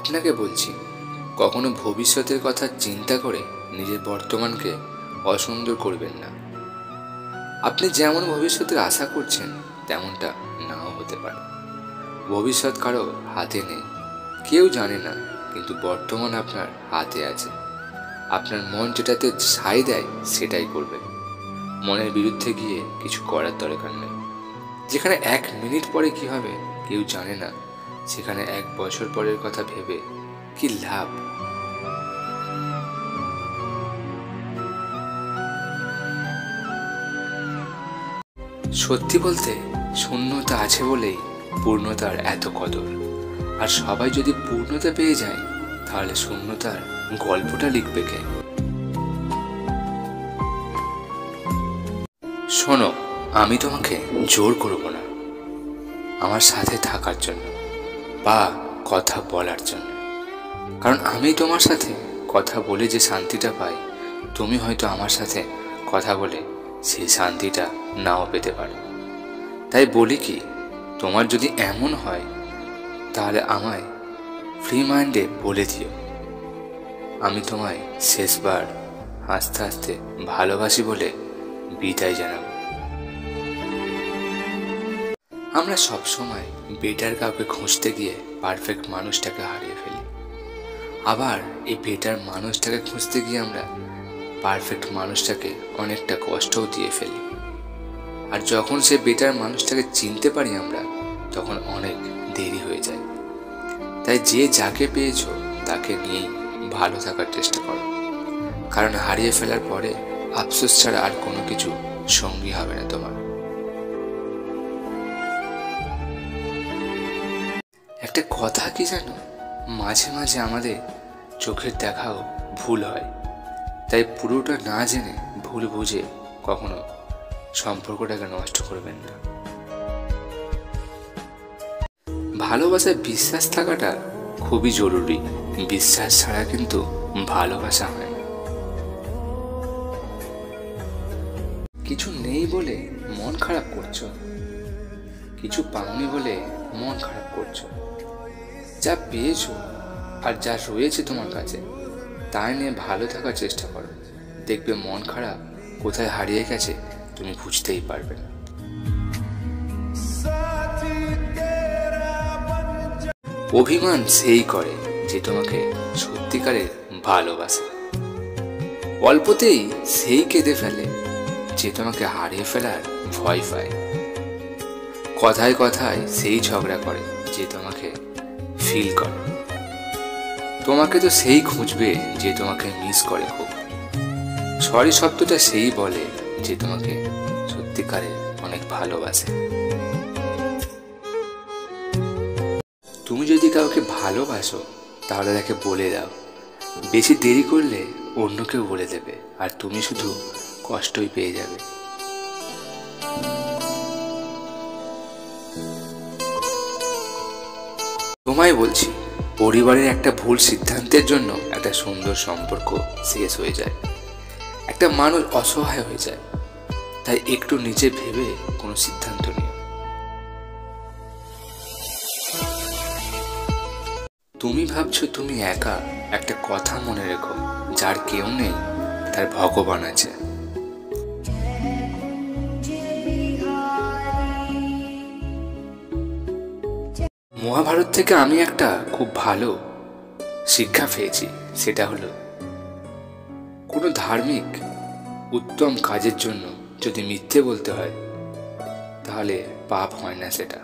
আপনাকে বলছি, কখনো ভবিষ্যতের কথা চিন্তা করে নিজের বর্তমানকে অসুন্দর করবেন না। আপনি যেমন ভবিষ্যতের আশা করছেন তেমনটা নাও হতে পারে। ভবিষ্যৎ কারো হাতে নেই, কেউ জানে না, কিন্তু বর্তমান আপনার হাতে আছে। আপনার মন যেটাতে সায় দেয় সেটাই করবেন। মনের বিরুদ্ধে গিয়ে কিছু করার দরকার নেই। যেখানে 1 মিনিট পরে কি হবে কেউ জানে না, সেখানে 1 বছর পরের কথা ভেবে কি লাভ? সত্যি বলতে শূন্যতা আছে বলেই পূর্ণতার এত কদর। আর সবাই যদি পূর্ণতা পেয়ে যায়, তাহলে শূন্যতার গল্পটা লিখবে কে? শোনো, আমি তোমাকে জোর করব না আমার সাথে থাকার জন্য বা কথা বলার জন্য। কারণ আমি তোমার সাথে কথা বলে যে শান্তিটা পাই, তুমি হয়তো আমার সাথে কথা বলে সেই শান্তিটা নাও পেতে পারো। তাই বলি কি, তোমার যদি এমন হয় তাহলে আমায় ফ্রি মাইন্ডে বলে দিও। আমি তোমায় শেষবার হাসতে হাসতে ভালোবাসি বলে বিদায় জানাবো। আমরা সবসময় বেটার কাউকে খুঁজতে গিয়ে পারফেক্ট মানুষটাকে হারিয়ে ফেলি। আবার এই বেটার মানুষটাকে খুঁজতে গিয়ে আমরা পারফেক্ট মানুষটাকে অনেকটা কষ্টও দিয়ে ফেলি। আর যখন সে বেটার মানুষটাকে চিনতে পারি আমরা, তখন অনেক দেরি হয়ে যায়। তাই যে যাকে পেয়েছো তাকে নিয়েই ভালো থাকার চেষ্টা করো। কারণ হারিয়ে ফেলার পরে আফসোস ছাড়া আর কোনো কিছু সঙ্গী হবে না তোমার। একটা কথা কি জানো, মাঝে মাঝে আমাদের চোখের দেখাও ভুল হয়। তাই পুরোটা না জেনে ভুল বুঝে কখনো সম্পর্কটাকে নষ্ট করবেন না। ভালোবাসায় বিশ্বাস থাকাটা খুবই জরুরি। বিশ্বাস ছাড়া কিন্তু ভালোবাসা হয় না। কিছু নেই বলে মন খারাপ করছো, কিছু পাওনি বলে মন খারাপ করছো। যা পেয়েছো আর যা রয়েছে তোমার কাছে তাই নিয়ে ভালো থাকার চেষ্টা করো। দেখবে মন খারাপ কোথায় হারিয়ে গেছে তুমি বুঝতেই পারবে না। অভিমান সেই করে যে তোমাকে সত্যিকারের ভালোবাসে। অল্পতেই সেই কেঁদে ফেলে যে তোমাকে হারিয়ে ফেলার ভয় পায়। কথায় কথায় সেই ঝগড়া করে যে তোমাকে ফিল করে। তোমাকে তো সেই খুঁজবে যে তোমাকে মিস করে খুব। সরি শব্দটা সেই বলে যে তোমাকে সত্যিকারে অনেক ভালোবাসে। তুমি যদি কাউকে ভালোবাসো তাহলে তাকে বলে দাও। বেশি দেরি করলে অন্য কেউ বলে দেবে, আর তুমি শুধু কষ্টই পেয়ে যাবে। তোমায় বলছি, পরিবারের একটা ভুল সিদ্ধান্তের জন্য একটা সুন্দর সম্পর্ক শেষ হয়ে যায়, একটা মানুষ অসহায় হয়ে যায়। তাই একটু নিজে ভেবে কোনো সিদ্ধান্ত নিও। তুমি ভাবছো তুমি একা, একটা কথা মনে রেখো, যার কেউ নেই তার ভগবান আছে। মহাভারত থেকে আমি একটা খুব ভালো শিক্ষা পেয়েছি। সেটা হলো, কোনো ধার্মিক উত্তম কাজের জন্য যদি মিথ্যে বলতে হয় তাহলে পাপ হয় না সেটা।